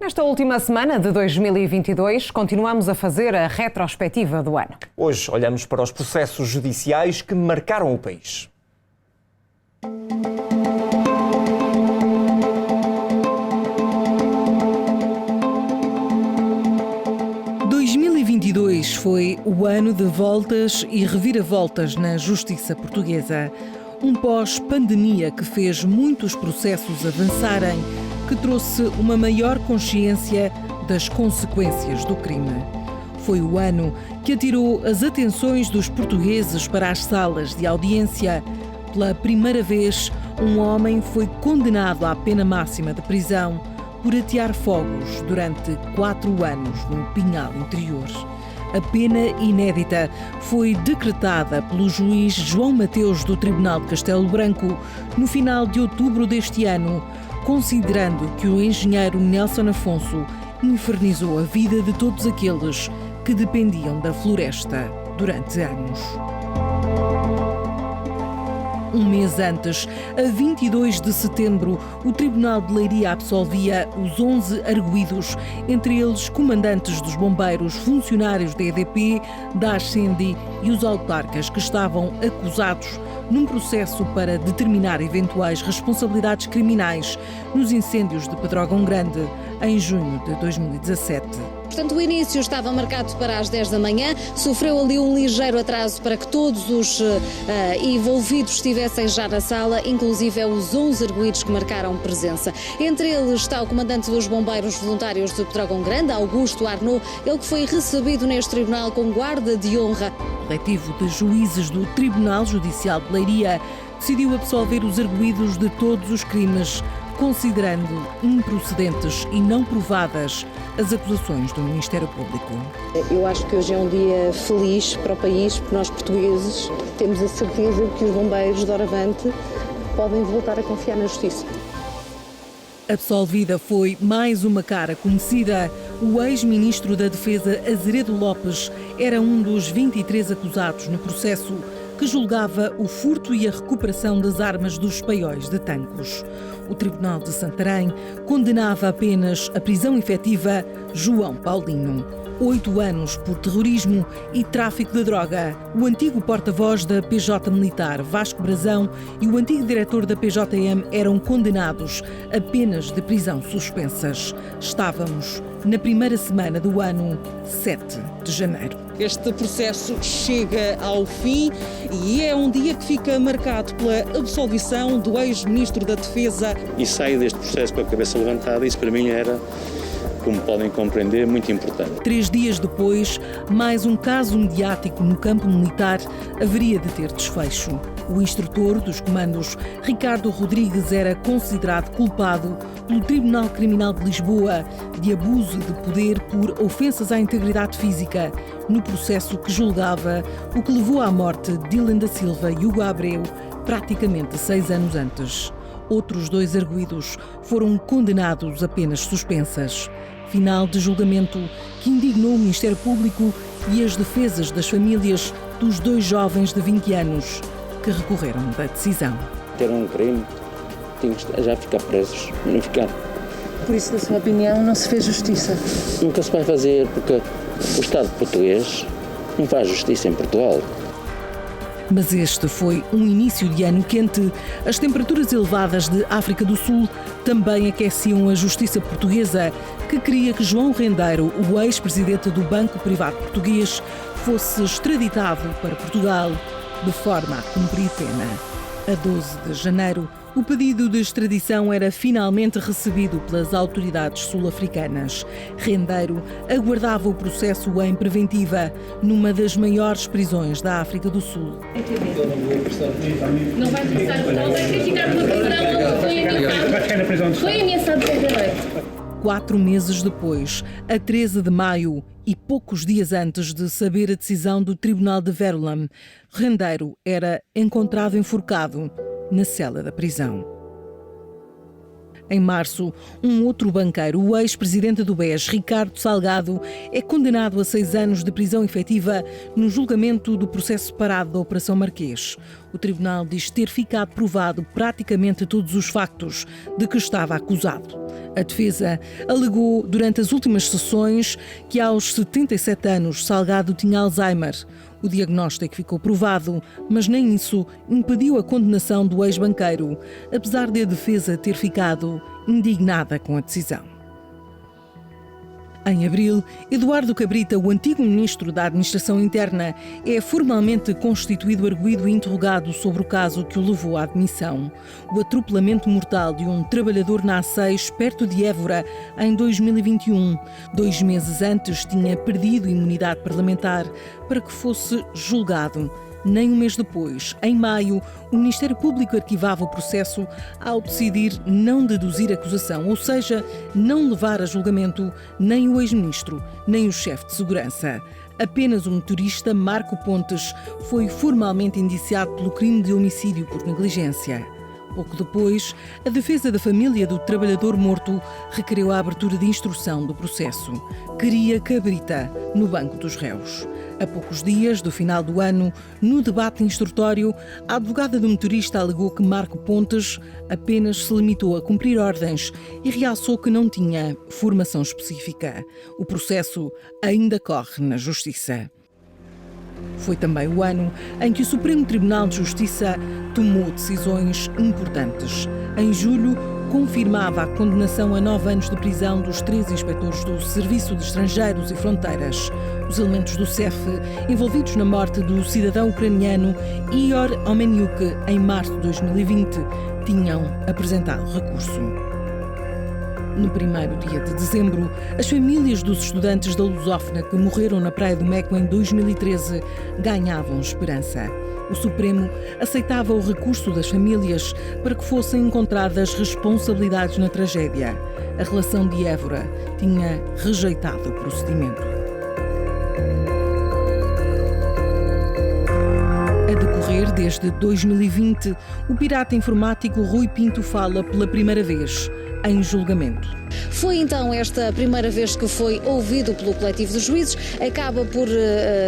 Nesta última semana de 2022, continuamos a fazer a retrospectiva do ano. Hoje olhamos para os processos judiciais que marcaram o país. 2022 foi o ano de voltas e reviravoltas na justiça portuguesa. Um pós-pandemia que fez muitos processos avançarem, que trouxe uma maior consciência das consequências do crime. Foi o ano que atirou as atenções dos portugueses para as salas de audiência. Pela primeira vez, um homem foi condenado à pena máxima de prisão por atear fogos durante 4 anos no Pinhal Interior. A pena inédita foi decretada pelo juiz João Mateus do Tribunal de Castelo Branco no final de outubro deste ano, considerando que o engenheiro Nelson Afonso infernizou a vida de todos aqueles que dependiam da floresta durante anos. Um mês antes, a 22 de setembro, o Tribunal de Leiria absolvia os 11 arguidos, entre eles comandantes dos bombeiros, funcionários da EDP, da Ascendi e os autarcas que estavam acusados num processo para determinar eventuais responsabilidades criminais nos incêndios de Pedrógão Grande, em junho de 2017. Portanto, o início estava marcado para as 10 da manhã, sofreu ali um ligeiro atraso para que todos os envolvidos estivessem já na sala, inclusive os 11 arguidos que marcaram presença. Entre eles está o comandante dos bombeiros voluntários de Pedrógão Grande, Augusto Arnaud, ele que foi recebido neste tribunal com guarda de honra. O coletivo de juízes do Tribunal Judicial de Leiria decidiu absolver os arguidos de todos os crimes, considerando improcedentes e não provadas as acusações do Ministério Público. Eu acho que hoje é um dia feliz para o país, porque nós portugueses temos a certeza que os bombeiros de Oravante podem voltar a confiar na justiça. Absolvida foi mais uma cara conhecida. O ex-ministro da Defesa, Azeredo Lopes, era um dos 23 acusados no processo que julgava o furto e a recuperação das armas dos paióis de Tancos. O Tribunal de Santarém condenava apenas a prisão efetiva João Paulino. 8 anos por terrorismo e tráfico de droga. O antigo porta-voz da PJ Militar, Vasco Brazão, e o antigo diretor da PJM eram condenados a penas de prisão suspensas. Estávamos na primeira semana do ano 7 de janeiro. Este processo chega ao fim e é um dia que fica marcado pela absolvição do ex-ministro da Defesa. E saio deste processo com a cabeça levantada, isso para mim era, como podem compreender, muito importante. 3 dias depois, mais um caso mediático no campo militar haveria de ter desfecho. O instrutor dos comandos, Ricardo Rodrigues, era considerado culpado pelo Tribunal Criminal de Lisboa de abuso de poder por ofensas à integridade física, no processo que julgava o que levou à morte de Dylan da Silva e Hugo Abreu, praticamente 6 anos antes. Outros 2 arguidos foram condenados a penas suspensas. Final de julgamento que indignou o Ministério Público e as defesas das famílias dos 2 jovens de 20 anos que recorreram da decisão. Ter um crime, tinham que já ficar presos, não ficar. Por isso, na sua opinião, não se fez justiça? Nunca se vai fazer, porque o Estado português não faz justiça em Portugal. Mas este foi um início de ano quente. As temperaturas elevadas de África do Sul também aqueciam a justiça portuguesa, que queria que João Rendeiro, o ex-presidente do Banco Privado Português, fosse extraditado para Portugal, de forma a cumprir pena. A 12 de janeiro, o pedido de extradição era finalmente recebido pelas autoridades sul-africanas. Rendeiro aguardava o processo em preventiva, numa das maiores prisões da África do Sul. Não vai passar, não vai ficar na prisão, foi ameaçado pela lei. 4 meses depois, a 13 de maio e poucos dias antes de saber a decisão do Tribunal de Verulam, Rendeiro era encontrado enforcado na cela da prisão. Em março, um outro banqueiro, o ex-presidente do BES, Ricardo Salgado, é condenado a 6 anos de prisão efetiva no julgamento do processo separado da Operação Marquês. O tribunal diz ter ficado provado praticamente todos os factos de que estava acusado. A defesa alegou durante as últimas sessões que aos 77 anos Salgado tinha Alzheimer. O diagnóstico ficou provado, mas nem isso impediu a condenação do ex-banqueiro, apesar de a defesa ter ficado indignada com a decisão. Em abril, Eduardo Cabrita, o antigo ministro da Administração Interna, é formalmente constituído arguido e interrogado sobre o caso que o levou à admissão. O atropelamento mortal de um trabalhador na A6, perto de Évora, em 2021. 2 meses antes tinha perdido imunidade parlamentar para que fosse julgado. Nem um mês depois, em maio, o Ministério Público arquivava o processo ao decidir não deduzir acusação, ou seja, não levar a julgamento nem o ex-ministro, nem o chefe de segurança. Apenas o motorista Marco Pontes foi formalmente indiciado pelo crime de homicídio por negligência. Pouco depois, a defesa da família do trabalhador morto requeriu a abertura de instrução do processo. Queria Cabrita no banco dos réus. A poucos dias do final do ano, no debate instrutório, a advogada do motorista alegou que Marco Pontes apenas se limitou a cumprir ordens e realçou que não tinha formação específica. O processo ainda corre na Justiça. Foi também o ano em que o Supremo Tribunal de Justiça tomou decisões importantes. Em julho, confirmava a condenação a 9 anos de prisão dos 3 inspectores do Serviço de Estrangeiros e Fronteiras. Os elementos do CEF envolvidos na morte do cidadão ucraniano Ihor Omeniuk em março de 2020 tinham apresentado recurso. No primeiro dia de dezembro, as famílias dos estudantes da Lusófona que morreram na Praia do Meco em 2013 ganhavam esperança. O Supremo aceitava o recurso das famílias para que fossem encontradas responsabilidades na tragédia. A relação de Évora tinha rejeitado o procedimento. A decorrer desde 2020, o pirata informático Rui Pinto fala pela primeira vez em julgamento. Foi então esta primeira vez que foi ouvido pelo coletivo de juízes, acaba por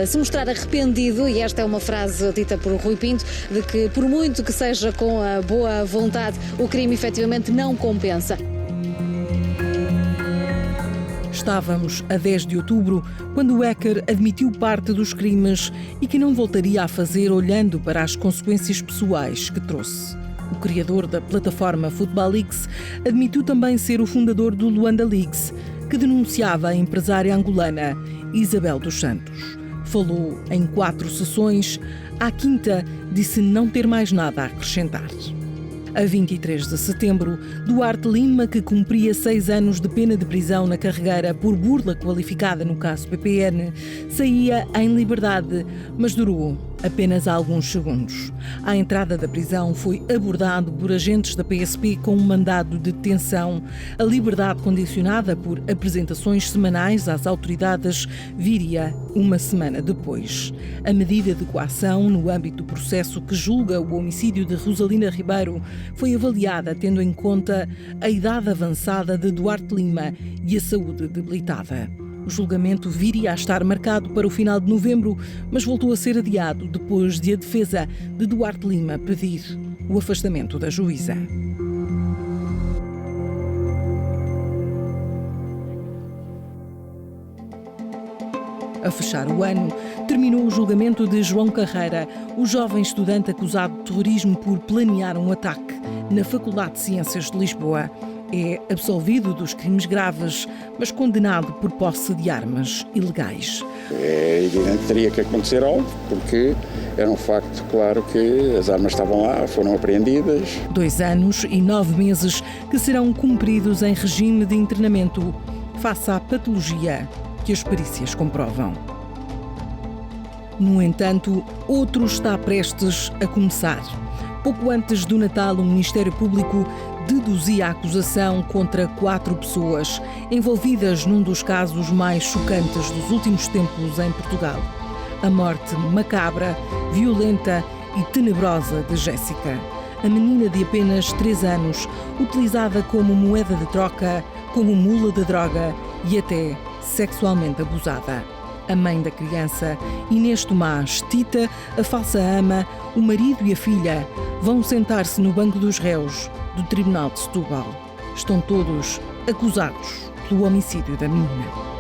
se mostrar arrependido, e esta é uma frase dita por Rui Pinto, de que por muito que seja com a boa vontade, o crime efetivamente não compensa. Estávamos a 10 de outubro, quando o hacker admitiu parte dos crimes e que não voltaria a fazer olhando para as consequências pessoais que trouxe. O criador da plataforma FootballX admitiu também ser o fundador do Luanda Leaks, que denunciava a empresária angolana Isabel dos Santos. Falou em 4 sessões, à quinta disse não ter mais nada a acrescentar. A 23 de setembro, Duarte Lima, que cumpria 6 anos de pena de prisão na Carregueira por burla qualificada no caso PPN, saía em liberdade, mas durou apenas alguns segundos. À entrada da prisão foi abordado por agentes da PSP com um mandado de detenção. A liberdade condicionada por apresentações semanais às autoridades viria uma semana depois. A medida de coação no âmbito do processo que julga o homicídio de Rosalina Ribeiro foi avaliada tendo em conta a idade avançada de Duarte Lima e a saúde debilitada. O julgamento viria a estar marcado para o final de novembro, mas voltou a ser adiado depois de a defesa de Duarte Lima pedir o afastamento da juíza. A fechar o ano, terminou o julgamento de João Carreira, o jovem estudante acusado de terrorismo por planear um ataque na Faculdade de Ciências de Lisboa. É absolvido dos crimes graves, mas condenado por posse de armas ilegais. É evidente que teria que acontecer algo, porque era um facto claro que as armas estavam lá, foram apreendidas. 2 anos e 9 meses que serão cumpridos em regime de internamento, face à patologia que as perícias comprovam. No entanto, outro está prestes a começar. Pouco antes do Natal, o Ministério Público deduzia a acusação contra 4 pessoas envolvidas num dos casos mais chocantes dos últimos tempos em Portugal. A morte macabra, violenta e tenebrosa de Jéssica. A menina de apenas 3 anos, utilizada como moeda de troca, como mula de droga e até sexualmente abusada. A mãe da criança, Inês Tomás, Tita, a falsa ama, o marido e a filha vão sentar-se no banco dos réus do Tribunal de Setúbal. estão todos acusados pelo homicídio da menina.